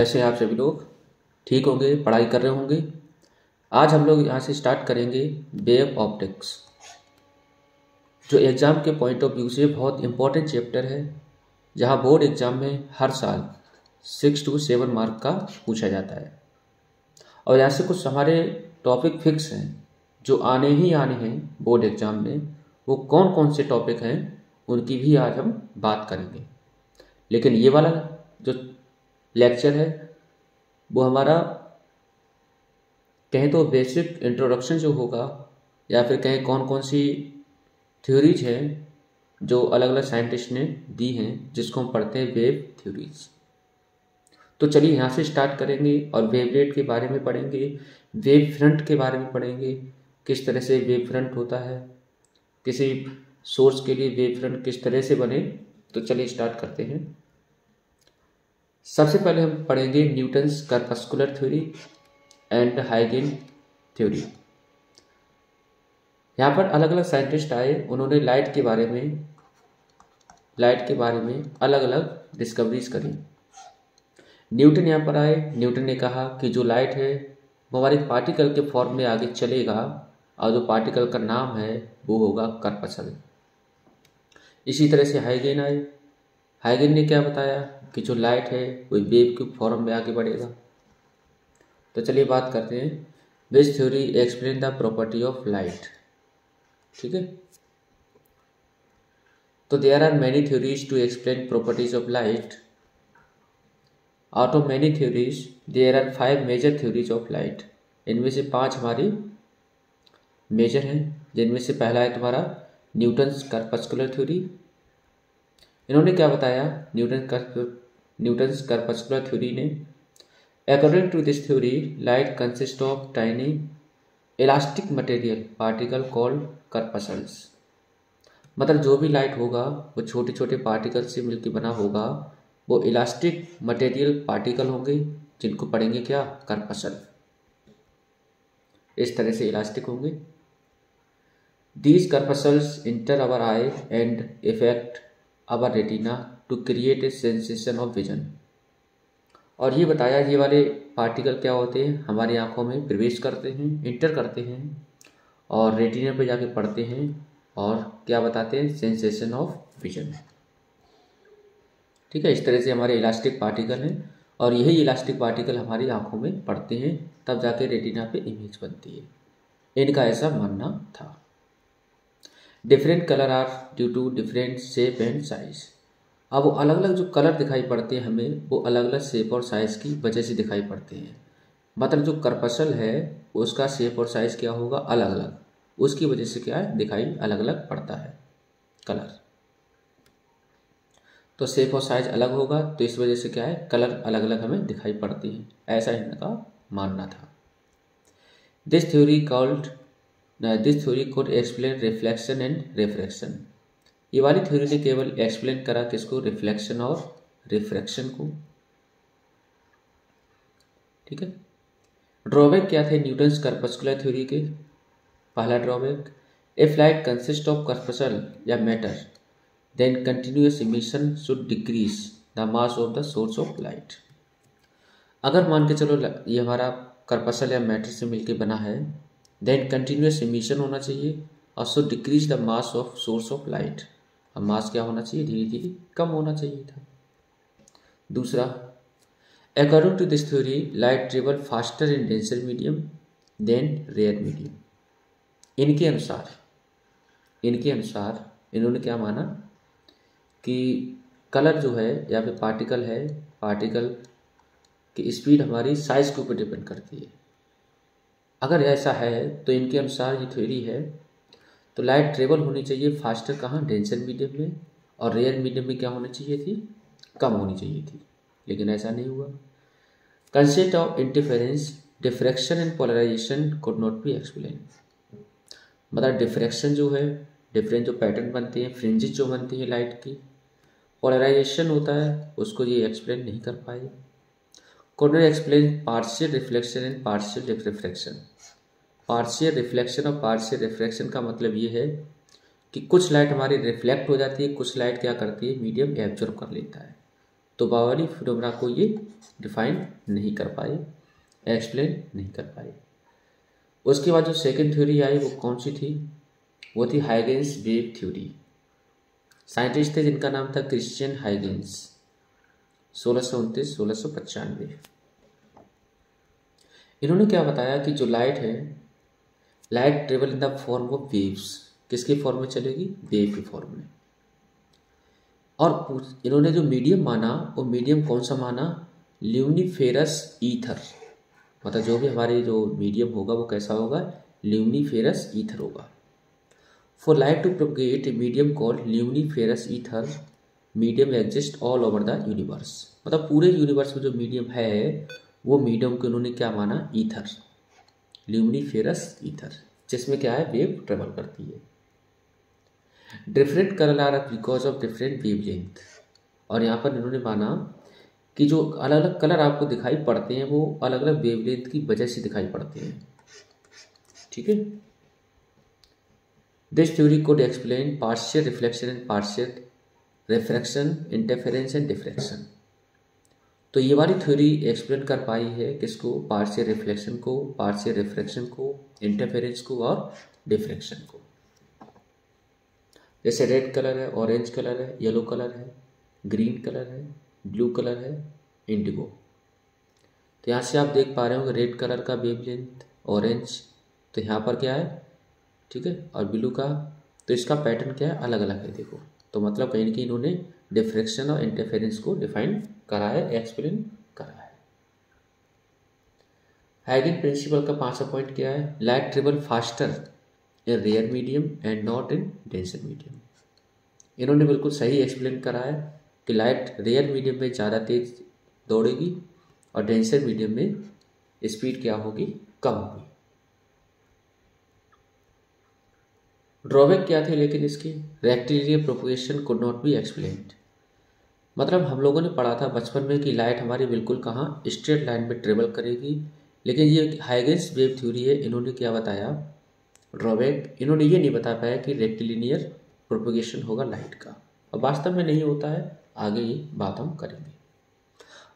कैसे हैं आप सभी लोग? ठीक होंगे, पढ़ाई कर रहे होंगे। आज हम लोग यहाँ से स्टार्ट करेंगे वेव ऑप्टिक्स, जो एग्ज़ाम के पॉइंट ऑफ व्यू से बहुत इंपॉर्टेंट चैप्टर है, जहाँ बोर्ड एग्ज़ाम में हर साल 6 to 7 मार्क का पूछा जाता है। और यहाँ से कुछ हमारे टॉपिक फिक्स हैं जो आने ही आने हैं बोर्ड एग्ज़ाम में। वो कौन कौन से टॉपिक हैं उनकी भी आज हम बात करेंगे। लेकिन ये वाला जो लेक्चर है वो हमारा कहें तो बेसिक इंट्रोडक्शन जो होगा, या फिर कहें कौन कौन सी थ्योरीज हैं जो अलग अलग साइंटिस्ट ने दी हैं, जिसको हम पढ़ते हैं वेव थ्योरीज। तो चलिए यहाँ से स्टार्ट करेंगे और वेवलेट के बारे में पढ़ेंगे, वेव फ्रंट के बारे में पढ़ेंगे, किस तरह से वेव फ्रंट होता है, किसी सोर्स के लिए वेव फ्रंट किस तरह से बने। तो चलिए स्टार्ट करते हैं। सबसे पहले हम पढ़ेंगे Newton's corpuscular theory and हाइगन theory. यहाँ पर अलग अलग साइंटिस्ट आए, उन्होंने लाइट के बारे में अलग अलग डिस्कवरीज करी। न्यूटन यहाँ पर आए, न्यूटन ने कहा कि जो लाइट है वो हमारे पार्टिकल के फॉर्म में आगे चलेगा, और जो पार्टिकल का नाम है वो होगा कर्पसल। इसी तरह से हाइगन आए, हाइगन ने क्या बताया कि जो लाइट है वो वेव के फॉर्म में आगे बढ़ेगा। तो चलिए बात करते हैं, which theory explain the property of light. ठीक है, तो there are many theories to explain properties of light. Out of many theories there are 5 major theories of light. इनमें से 5 हमारी मेजर हैं, जिनमें से पहला है तुम्हारा न्यूटन्स कर्पस्कुलर थ्योरी। इन्होंने क्या बताया, न्यूटन्स कर्पस्कुलर थ्योरी ने, according to this theory light consist of tiny elastic material particle called corpuscles. मतलब जो भी लाइट होगा वो छोटे छोटे पार्टिकल से मिलकर बना होगा, वो इलास्टिक मटेरियल पार्टिकल होंगे, जिनको पढ़ेंगे क्या, कर्पसल। इस तरह से इलास्टिक होंगे। These corpuscles enter our eye and effect our retina to create a sensation of vision. और ये बताया ये वाले पार्टिकल क्या होते हैं, हमारी आंखों में प्रवेश करते हैं, इंटर करते हैं और रेटिना पे जाके पढ़ते हैं, और क्या बताते हैं, सेंसेशन ऑफ विजन। ठीक है, इस तरह से हमारे इलास्टिक पार्टिकल हैं, और यही इलास्टिक पार्टिकल हमारी आंखों में पड़ते हैं, तब जाके रेटिना पे इमेज बनती है। इनका ऐसा मानना था। Different colour are due to different shape and size. अब वो अलग अलग जो कलर दिखाई पड़ते हैं हमें, वो अलग अलग शेप और साइज़ की वजह से दिखाई पड़ते हैं। मतलब जो कर्पसल है उसका शेप और साइज़ क्या होगा, अलग अलग, उसकी वजह से क्या है, दिखाई अलग अलग पड़ता है कलर। तो शेप और साइज अलग होगा, तो इस वजह से क्या है, कलर अलग अलग हमें दिखाई पड़ती हैं, ऐसा इनका मानना था। This theory code explain reflection and refraction. ये वाली थ्योरी ने केवल एक्सप्लेन करा किसको, रिफ्लेक्शन और रिफ्रैक्शन को। ठीक है, ड्रॉबैक क्या थे न्यूटन्स कर्पस्कुलर थ्योरी के। पहला drawback, if light consist of corpuscle या matter then continuous emission should decrease the mass of the source of light. अगर मान के चलो ये हमारा कर्पसल या मैटर से मिलकर बना है, देन कंटिन्यूअस इमिशन होना चाहिए और should decrease the mass of source of light. अब मास क्या होना चाहिए, धीरे धीरे कम होना चाहिए था। दूसरा, according to this theory light travel faster in denser medium than rare medium. इनके अनुसार इन्होंने क्या माना कि कलर जो है या फिर पार्टिकल है, पार्टिकल की स्पीड हमारी साइज के ऊपर डिपेंड करती है। अगर ऐसा है तो इनके अनुसार ये थ्योरी है, तो लाइट ट्रेवल होनी चाहिए फास्टर कहाँ, डेंसर मीडियम में, और रेयर मीडियम में क्या होनी चाहिए थी, कम होनी चाहिए थी। लेकिन ऐसा नहीं हुआ। Concept of interference, diffraction and polarisation could not be explain. मतलब डिफ्रैक्शन जो है, डिफरेंट जो पैटर्न बनते हैं, फ्रिंजेस जो बनती है लाइट की, पोलराइजेशन होता है, उसको ये एक्सप्लेन नहीं कर पाए। Could not explain partial reflection and partial refraction. Partial reflection और पार्शियल रिफ्रैक्शन का मतलब ये है कि कुछ लाइट हमारी रिफ्लेक्ट हो जाती है, कुछ लाइट क्या करती है, मीडियम एब्जॉर्ब कर लेता है। तो बावली फिनोमेना को ये डिफाइन नहीं कर पाए, एक्सप्लेन नहीं कर पाए। उसके बाद जो सेकंड थ्योरी आई वो कौन सी थी? वो थी हाइगेंस वेव थ्योरी। साइंटिस्ट थे जिनका नाम था क्रिश्चियन हाइगेंस, 1629-1695। इन्होंने क्या बताया कि जो लाइट है, light travel in the form of waves. किसके फॉर्म में चलेगी? वेव के फॉर्म में। और इन्होंने जो मीडियम माना वो मीडियम कौन सा माना? ल्यूमिनिफेरस ईथर। मतलब जो भी हमारे जो मीडियम होगा वो कैसा होगा? ल्यूमिनिफेरस ईथर होगा। For light to propagate a medium called luminiferous ether medium exist all over the universe. मतलब पूरे यूनिवर्स में जो मीडियम है वो मीडियम को उन्होंने क्या माना? ईथर, ल्यूमिनिफेरस ईथर, जिसमें क्या है? वेव ट्रेवल करती है। Different colour are because of different wave length. और यहाँ पर इन्होंने माना कि जो अलग अलग कलर आपको दिखाई पड़ते हैं वो अलग अलग वेवलेंथ की वजह से दिखाई पड़ते हैं। ठीक है। This theory code explain partial reflection and partial refraction, interference and diffraction. तो ये वाली थ्योरी एक्सप्लेन कर पाई है किसको? पार्शियल रिफ्लेक्शन को, पार्शियल रिफ्रैक्शन को, इंटरफेरेंस को और डिफ्रैक्शन को। जैसे रेड कलर है, ऑरेंज कलर है, येलो कलर है, ग्रीन कलर है, ब्लू कलर है, इंडिगो। तो यहाँ से आप देख पा रहे हो रेड कलर का वेवलेंथ, ऑरेंज, तो यहाँ पर क्या है? ठीक है। और ब्लू का, तो इसका पैटर्न क्या है? अलग अलग है। देखो, तो मतलब कहीं ना कहीं इन्होंने डिफ्रैक्शन और इंटरफेरेंस को डिफाइन करा है, एक्सप्लेन करा है। हाइगेन प्रिंसिपल का 5वां पॉइंट क्या है? Light travel faster in rare medium and not in denser medium. इन्होंने बिल्कुल सही एक्सप्लेन करा है कि लाइट रेयर मीडियम में ज़्यादा तेज दौड़ेगी और डेंसर मीडियम में स्पीड क्या होगी? कम होगी। ड्रॉबैक क्या थे लेकिन इसकी? Rectilinear propagation could not be explained. मतलब हम लोगों ने पढ़ा था बचपन में कि लाइट हमारी बिल्कुल कहाँ? स्ट्रेट लाइन में ट्रेवल करेगी। लेकिन ये हाइगेंस वेव थ्योरी है, इन्होंने क्या बताया? ड्रॉबैक, इन्होंने ये नहीं बता पाया कि रेक्टिलिनियर प्रोपगेशन होगा लाइट का, और वास्तव में नहीं होता है। आगे ये बात हम करेंगे।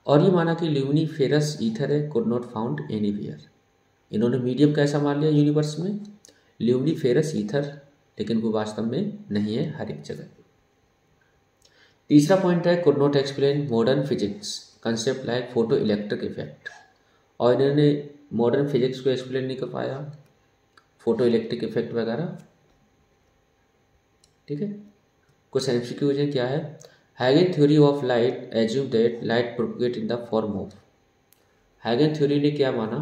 और ये माना कि ल्यूमिनिफेरस ईथर है, कुड नॉट फाउंड एनीवेयर। इन्होंने मीडियम कैसा मान लिया यूनिवर्स में? ल्यूमिनिफेरस ईथर, लेकिन वो वास्तव में नहीं है हर एक जगह। तीसरा पॉइंट है could not explain modern physics concept like photo electric effect. और इन्होंने मॉडर्न फिजिक्स को एक्सप्लेन नहीं कर पाया, फोटो इलेक्ट्रिक इफेक्ट वगैरह। ठीक है। कुछ एमसीक्यूज है, क्या है? Huygen theory of light assume that light propagate in the form of. Huygen theory ने क्या माना?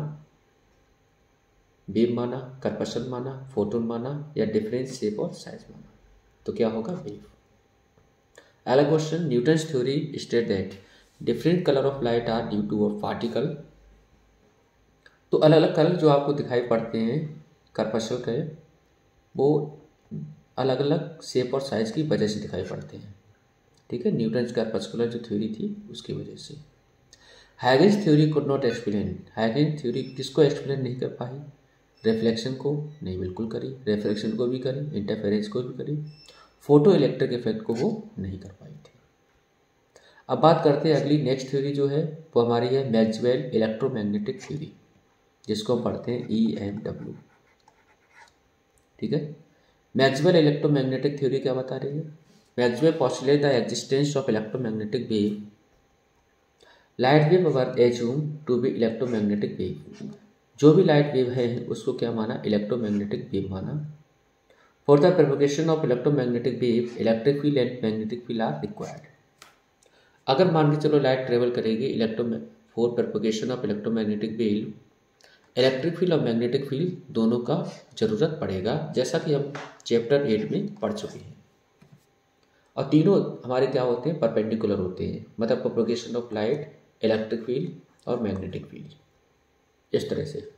वेव माना, करपशन माना, फोटोन माना, या डिफरेंट शेप और साइज माना। तो क्या होगा? वेव। अगला question, Newton's theory state that different colour of light are due to a particle. तो अलग अलग कलर जो आपको दिखाई पड़ते हैं करपशन के, वो अलग अलग शेप और साइज की वजह से दिखाई पड़ते हैं। ठीक है। न्यूटन्स करपस्कुलर जो थ्योरी थी उसकी वजह से। Huygens theory could not explain. Huygens theory किसको एक्सप्लेन नहीं कर पाई? रिफ्लेक्शन को नहीं, बिल्कुल करी, रिफ्लेक्शन को भी करी, इंटरफेरेंस को भी करी, फोटो इलेक्ट्रिक इफेक्ट को वो नहीं कर पाई थी। अब बात करते हैं अगली नेक्स्ट थ्योरी जो है वो हमारी है मैक्सवेल इलेक्ट्रोमैग्नेटिक थ्योरी, जिसको हम पढ़ते हैं EMW। ठीक है। मैक्सवेल इलेक्ट्रोमैग्नेटिक थ्योरी क्या बता रही है? Maxwell postulate the existence of electromagnetic wave. Light wave were assume to be electromagnetic wave. जो भी लाइट वेव है उसको क्या माना? इलेक्ट्रोमैग्नेटिक वेव माना। For the propagation of electromagnetic wave electric field and magnetic field are required. अगर मान के चलो लाइट ट्रेवल करेगी for propagation of electromagnetic wave, electric field और मैग्नेटिक फील्ड दोनों का जरूरत पड़ेगा, जैसा कि हम चैप्टर 8 में पढ़ चुके हैं। और तीनों हमारे क्या होते हैं? परपेंडिकुलर होते हैं। मतलब propagation of light, electric field और मैग्नेटिक फील्ड, इस तरह से।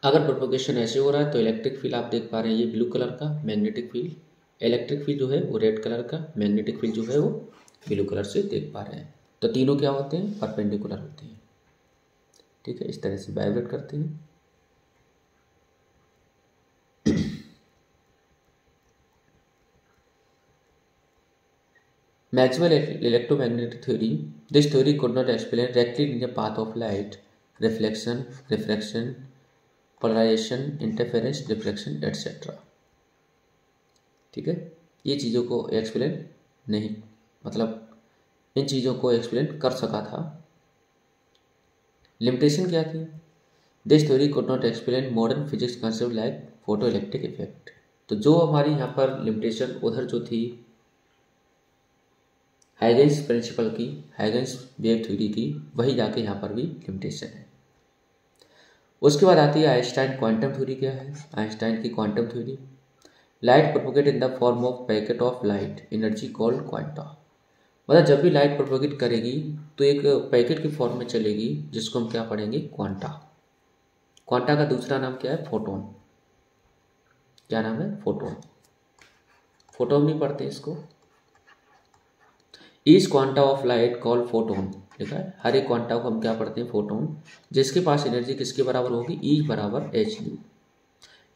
अगर प्रोपगेशन ऐसे हो रहा है तो इलेक्ट्रिक फील्ड आप देख पा रहे हैं ये ब्लू कलर का, मैग्नेटिक फील्ड, इलेक्ट्रिक फील्ड जो है वो रेड कलर का, मैग्नेटिक फील्ड जो है वो ब्लू कलर से देख पा रहे हैं। तो तीनों क्या होते हैं? परपेंडिकुलर होते हैं। ठीक है। इस तरह से वाइब्रेट करते हैं। Maxwell electromagnetic theory. This theory could not explain directly the path of light, reflection, refraction, polarization, interference, diffraction, etc. ठीक है, ये चीज़ों को एक्सप्लेन नहीं, मतलब इन चीज़ों को एक्सप्लेन कर सका था। लिमिटेशन क्या थी? This theory could not explain modern physics concept like photo electric effect. तो जो हमारी यहाँ पर लिमिटेशन उधर जो थी हाइगेंस प्रिंसिपल की, हाइगेंस वेव थ्योरी की, वही जाके यहाँ पर भी लिमिटेशन है। उसके बाद आती है आइंस्टाइन क्वांटम थ्योरी। क्या है आइंस्टाइन की quantum theory? Light propagate in the form of packet of light energy called quanta. मतलब जब भी लाइट प्रोपोगेट करेगी तो एक पैकेट की फॉर्म में चलेगी, जिसको हम क्या पढ़ेंगे? क्वांटा। क्वांटा का दूसरा नाम क्या है? फोटोन। क्या नाम है? फोटोन। फोटोन नहीं पढ़ते इसको। Each quanta of light called photon लिखा है। हर एक क्वांटा को हम क्या पढ़ते हैं? फोटोन। जिसके पास एनर्जी किसके बराबर होगी? ई बराबर एच न्यू।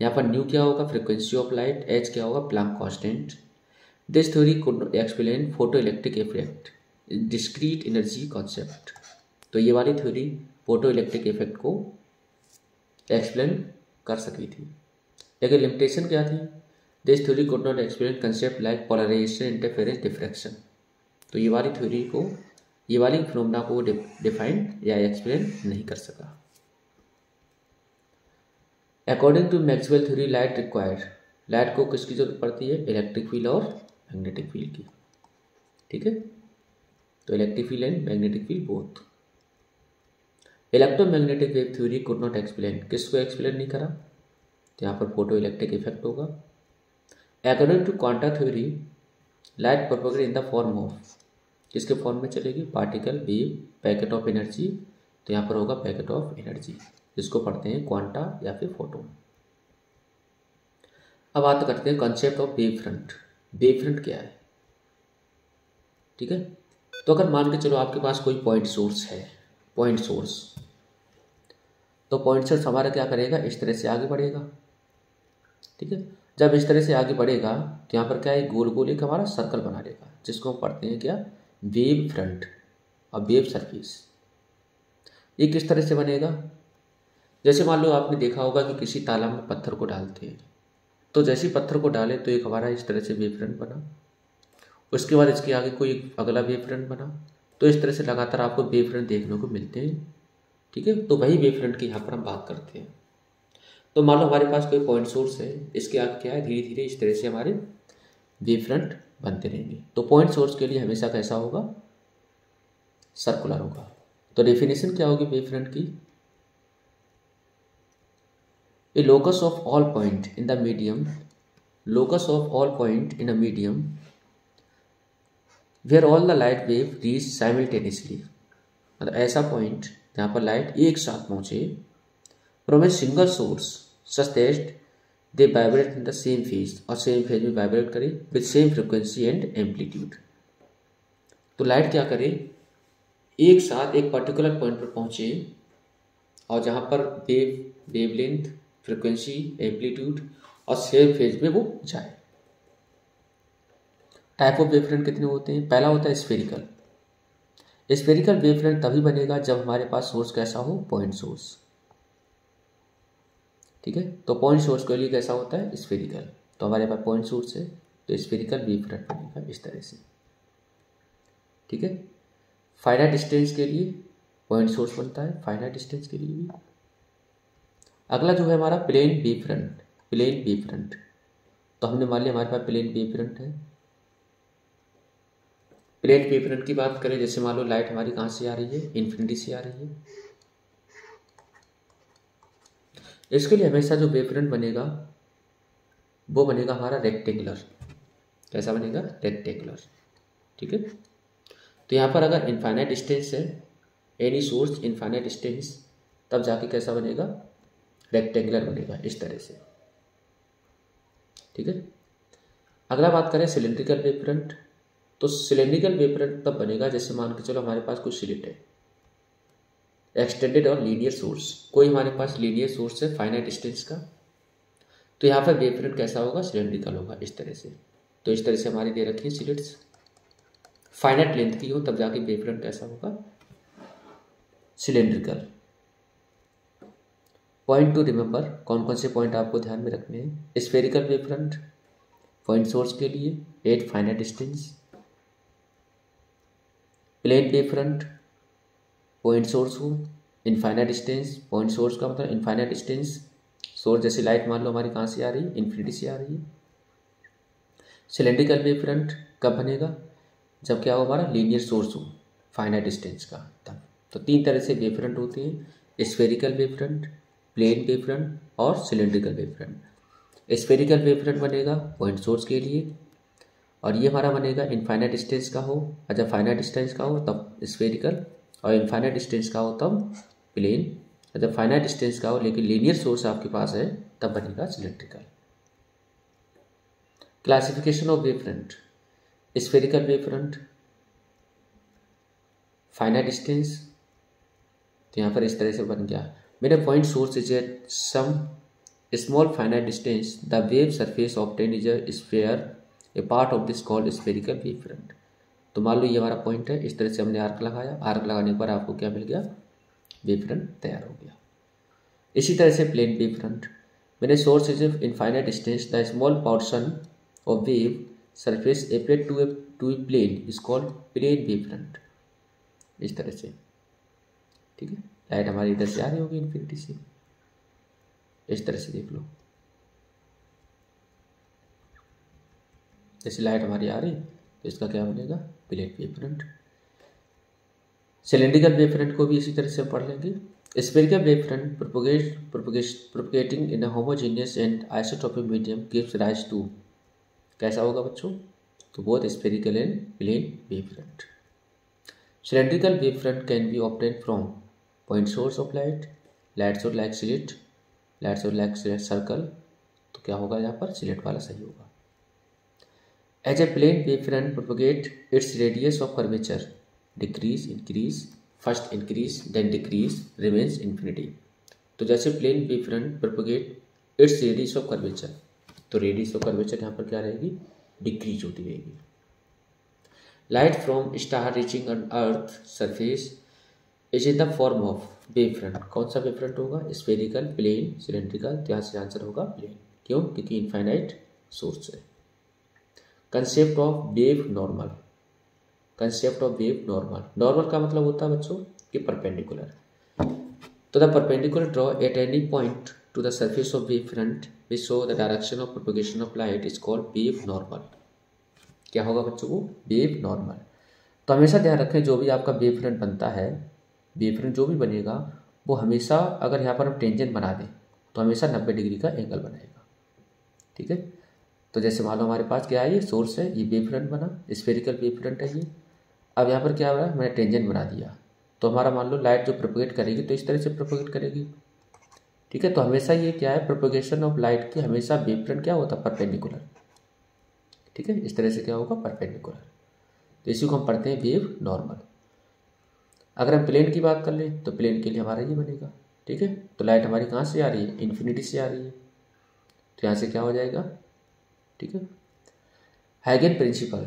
यहाँ पर न्यू क्या होगा? Frequency of light. एच क्या होगा? Planck constant. This theory could explain photo electric effect, discrete energy concept. तो ये वाली थ्योरी फोटो इलेक्ट्रिक इफेक्ट को एक्सप्लेन कर सकी थी, लेकिन लिमिटेशन क्या थी? This theory could not explain concept like polarisation, interference, diffraction. तो ये वाली थ्योरी को, ये वाली फिनोमेना को डिफाइन या एक्सप्लेन नहीं कर सका। According to Maxwell theory light required, light को किसकी जरूरत पड़ती है? इलेक्ट्रिक फील्ड और मैग्नेटिक फील्ड की। ठीक है, तो electric field and magnetic field both. Electromagnetic wave theory could not explain, किसको एक्सप्लेन नहीं करा? तो यहाँ पर फोटो इलेक्ट्रिक इफेक्ट होगा। According to quanta theory light propagate in the form of, किसके फॉर्म में चलेगी? Particle, wave, packet of energy. तो यहाँ पर होगा पैकेट ऑफ एनर्जी, जिसको पढ़ते हैं क्वांटा या फिर फोटोन। अब बात करते हैं concept of wave front. Wave front क्या है? ठीक है, तो अगर मान के चलो आपके पास कोई पॉइंट सोर्स है, पॉइंट सोर्स, तो पॉइंट सोर्स हमारा क्या करेगा? इस तरह से आगे बढ़ेगा। ठीक है, जब इस तरह से आगे बढ़ेगा तो यहाँ पर क्या है? गोल गोल एक हमारा सर्कल बना लेगा, जिसको हम पढ़ते हैं क्या? वेव फ्रंट और वेव सरफेस। ये किस तरह से बनेगा? जैसे मान लो आपने देखा होगा कि किसी तालाब में पत्थर को डालते हैं, तो जैसे ही पत्थर को डाले तो एक हमारा इस तरह से वेव फ्रंट बना, उसके बाद इसके आगे कोई अगला वेव फ्रंट बना, तो इस तरह से लगातार आपको वेव फ्रंट देखने को मिलते हैं। ठीक है, तो वही वेव फ्रंट की यहाँ पर हम बात करते हैं। तो मान लो हमारे पास कोई पॉइंट सोर्स है, इसके आगे क्या है? धीरे धीरे इस तरह से हमारे वेव फ्रंट बनते रहेंगे। तो पॉइंट सोर्स के लिए हमेशा कैसा होगा? सर्कुलर होगा। तो डेफिनेशन क्या होगी वेव फ्रंट की? A locus of all point in the medium, locus of all point in a medium where all the light wave reach simultaneously, मतलब ऐसा पॉइंट जहाँ पर लाइट एक साथ पहुँचे from a single source such that they vibrate in the same phase, और same phase में vibrate करे with same frequency and amplitude। तो लाइट क्या करे? एक साथ एक पर्टिकुलर पॉइंट पर पहुँचे और जहाँ पर वेवलेंथ, फ्रिक्वेंसी, एम्पलीट्यूड और सेम फेज में वो जाए। टाइप ऑफ वेव फ्रंट कितने होते हैं? पहला होता है स्फेरिकल। स्फेरिकल वेव फ्रंट तभी बनेगा जब हमारे पास सोर्स कैसा हो? Point source. ठीक है, तो पॉइंट सोर्स के लिए कैसा होता है? स्फेरिकल। तो हमारे पास पॉइंट सोर्स है तो स्फेरिकल वेव फ्रंट बनेगा इस तरह से। ठीक है, फाइनाइट डिस्टेंस के लिए पॉइंट सोर्स बनता है, फाइनाइट डिस्टेंस के लिए भी। अगला जो है हमारा plane wave front. Plane wave front, तो हमने मान लिया हमारे पास प्लेन वेव फ्रंट है। प्लेन वेव फ्रंट की बात करें, जैसे मान लो लाइट हमारी कहाँ से आ रही है? इन्फिनिटी से आ रही है। इसके लिए हमेशा जो वेव फ्रंट बनेगा वो बनेगा हमारा रेक्टेंगुलर। कैसा बनेगा? रेक्टेंगुलर। ठीक है, तो यहाँ पर अगर इनफाइनाइट डिस्टेंस है, एनी सोर्स इनफाइनाइट डिस्टेंस, तब जाके कैसा बनेगा? रेक्टेंगुलर बनेगा इस तरह से। ठीक है, अगला बात करें सिलेंड्रिकल वेव फ्रंट। तो सिलेंड्रिकल वेव फ्रंट तब बनेगा जैसे मान के चलो हमारे पास कोई स्लिट है, एक्सटेंडेड और लीनियर सोर्स, कोई हमारे पास लीनियर सोर्स है फाइनाइट डिस्टेंस का, तो यहाँ पर वेव फ्रंट कैसा होगा? सिलेंड्रिकल होगा इस तरह से। तो इस तरह से हमारी दे रखी है स्लिट्स। फाइनाइट लेंथ की हो तब जाके वेव फ्रंट कैसा होगा, सिलेंड्रिकल। पॉइंट टू रिमेंबर, कौन कौन से पॉइंट आपको ध्यान में रखने हैं। Spherical wave front point source के लिए 8 finite distance. Plane wave front point source हो इनफाइनाइट डिस्टेंस, पॉइंट सोर्स का मतलब इनफाइनाइट डिस्टेंस। सोर्स जैसे लाइट मान लो हमारी कहाँ से आ रही है, इन्फिनिटी से आ रही है। सिलेंड्रिकल वेव फ्रंट कब बनेगा, जब क्या हो हमारा लीनियर सोर्स हो फाइनाइट डिस्टेंस का तब। तो 3 तरह से वेव फ्रंट होते हैं, spherical wave front, plane wave front और cylindrical wave front. Spherical wave front बनेगा पॉइंट सोर्स के लिए, और ये हमारा बनेगा इनफाइनाइट डिस्टेंस का हो, और जब फाइनाइट डिस्टेंस का हो तब स्फेरिकल, और इनफाइनाइट डिस्टेंस का हो तब प्लेन, और जब फाइनाइट डिस्टेंस का हो लेकिन लीनियर सोर्स आपके पास है तब बनेगा cylindrical. Classification of wave front, spherical wave front finite distance, तो यहाँ पर इस तरह से बन गया, मेरे point source is at some small finite distance, the wave surface obtain is a sphere, a part of this called spherical wave front. तो मान लो ये हमारा पॉइंट है, इस तरह से हमने आर्क लगाया, आर्क लगाने पर आपको क्या मिल गया, वेव फ्रंट तैयार हो गया। इसी तरह से प्लेन वेव फ्रंट, मैंने source is infinite distance, the small portion of wave surface applied to a plane is called plane wave front. इस तरह से, ठीक है, लाइट हमारी इधर से आ रही होगी इन्फिनिटी से, इस तरह से देख लो, जैसे लाइट हमारी आ रही तो इसका क्या बनेगा, plane wave front. Cylindrical wave front को भी इसी तरह से पढ़ लेंगे। Spherical wave front propagating in a homogeneous and isotropic medium gives rise to, कैसा होगा बच्चों, तो both spherical and plane wave front. Cylindrical wave front can be obtain from point source of light, light source like slit, light source like circle, तो क्या होगा यहाँ पर, slit वाला सही होगा। As A plane wave front propagate its radius of curvature decrease increase, first increase then decrease remains infinity. तो जैसे plane wave front propagate its radius of curvature, तो रेडियस ऑफ कर्वेचर यहाँ पर क्या रहेगी, डिक्रीज होती रहेगी। Light from star reaching on earth surface is in the form of wave front, कौन सा वेव फ्रंट होगा, स्फेरिकल, प्लेन, सिलेंड्रिकल, तो यहाँ से आंसर होगा प्लेन, क्यों, क्योंकि इनफाइनाइट सोर्स है। Concept of wave normal, concept of wave normal, normal का मतलब होता है बच्चों कि परपेंडिकुलर, तो the perpendicular draw at any point two the surface of wave front which show the direction of propagation of light is called wave normal. क्या होगा बच्चों को, वेव नॉर्मल। तो हमेशा ध्यान रखें जो भी आपका वेव फ्रंट बनता है, वेव फ्रंट जो भी बनेगा वो हमेशा, अगर यहाँ पर हम टेंजेंट बना दें तो हमेशा 90 डिग्री का एंगल बनाएगा, ठीक है। तो जैसे मान लो हमारे पास क्या है, ये सोर्स है, ये वेव फ्रंट बना, स्फेरिकल वेव फ्रंट है ये। अब यहाँ पर क्या हो रहा है, मैंने टेंजेंट बना दिया, तो हमारा मान लो लाइट जो प्रोपगेट करेगी तो इस तरह से प्रोपगेट करेगी, ठीक है। तो हमेशा ये क्या है, प्रोपगेशन ऑफ लाइट की हमेशा वेव फ्रंट क्या होता है, परपेंडिकुलर, ठीक है, इस तरह से क्या होगा, परपेंडिकुलर। तो इसी को हम पढ़ते हैं वेव नॉर्मल। अगर हम प्लेन की बात कर लें तो प्लेन के लिए हमारा ये बनेगा, ठीक है। तो लाइट हमारी कहाँ से आ रही है, इन्फिनिटी से आ रही है, तो यहाँ से क्या हो जाएगा, ठीक है। हैगन प्रिंसिपल,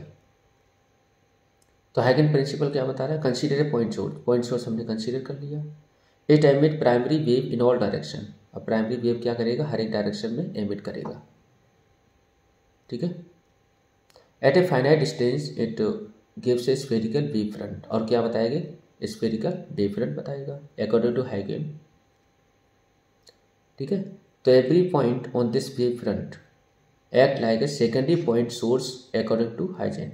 तो हैगन प्रिंसिपल क्या बता रहा है, consider a point source, point source हमने कंसीडर कर लिया, it emit primary wave in all direction. अब प्राइमरी वेव क्या करेगा, हर एक डायरेक्शन में एमिट करेगा, ठीक है। At a finite distance it gives a spherical wave front, और क्या बताएगा, स्फेरिकल वेव फ्रंट बताएगा अकॉर्डिंग टू हैगन, ठीक है। तो every point on this wave front act like a secondary point source according to हैगन।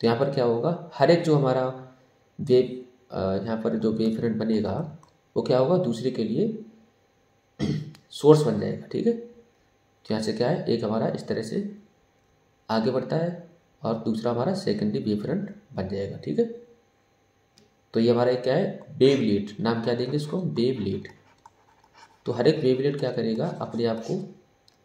तो यहाँ पर क्या होगा, हर एक जो हमारा वेव, यहाँ पर जो वेव फ्रंट बनेगा वो क्या होगा, दूसरे के लिए सोर्स बन जाएगा, ठीक है। तो यहाँ से क्या है, एक हमारा इस तरह से आगे बढ़ता है और दूसरा हमारा सेकेंडरी वेव फ्रंट बन जाएगा, ठीक है। तो ये हमारा क्या है, वेवलेट, नाम क्या देंगे इसको, वेवलेट। तो हर एक वेवलेट क्या करेगा, अपने आप को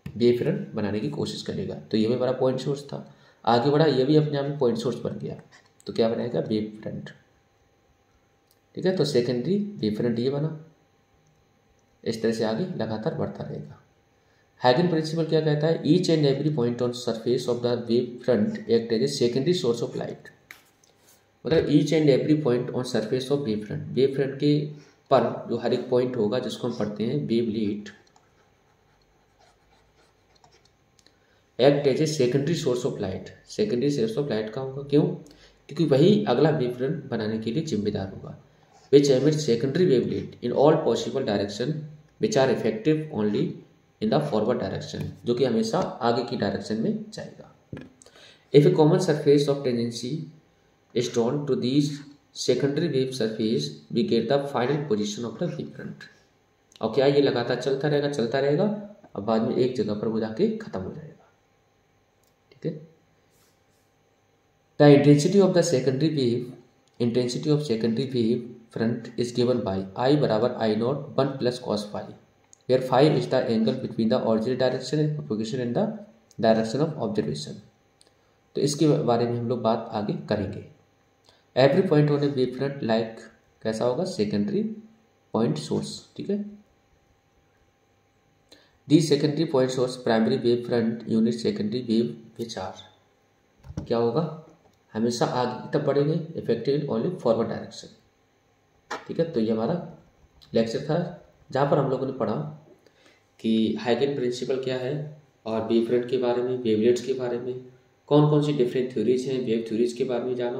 वेव फ्रंट बनाने की कोशिश करेगा। तो ये भी हमारा पॉइंट सोर्स था, आगे बढ़ा, ये भी अपने आप में पॉइंट सोर्स बन गया, तो क्या बनाएगा, वेव फ्रंट, ठीक है। तो सेकेंडरी वेव फ्रंट ये बना, इस तरह से आगे लगातार बढ़ता रहेगा। हैगन प्रिंसिपल क्या कहता है, each and every point on surface of the wave front act as a secondary source of light. मतलब each and every point on surface of wave front के पर जो हर एक पॉइंट होगा जिसको हम पढ़ते हैं wavelet act as a secondary source of light. Secondary source of light का होगा, क्यों? क्योंकि वही अगला वेव फ्रंट बनाने के लिए जिम्मेदार होगा। Which emit secondary wavelet in all possible direction which are effective only in the forward direction, जो कि हमेशा आगे की डायरेक्शन में जाएगा। If a common surface of tangency is drawn to these secondary wave surface we get the final position of the wave front. और क्या ये लगातार चलता रहेगा और बाद में एक जगह पर वो जाके खत्म हो जाएगा। ठीक है। The intensity of secondary wave front is given by I बराबर I naught 1 plus cos phi, where phi is the angle between the original direction and propagation in the direction of observation. तो इसके बारे में हम लोग बात आगे करेंगे। Every point on a wave front like कैसा होगा? Secondary point source. ठीक है। The secondary point source primary wave front unit secondary wave which are क्या होगा? हमेशा आगे की तरफ बढ़ेंगे, इफेक्टिव ओनली फॉरवर्ड डायरेक्शन। ठीक है। तो ये हमारा लेक्चर था जहाँ पर हम लोगों ने पढ़ा कि हाइगन प्रिंसिपल क्या है और वेव फ्रंट के बारे में, वेवलेट्स के बारे में, कौन कौन सी डिफरेंट थ्योरीज हैं, वेव थ्योरीज के बारे में जाना।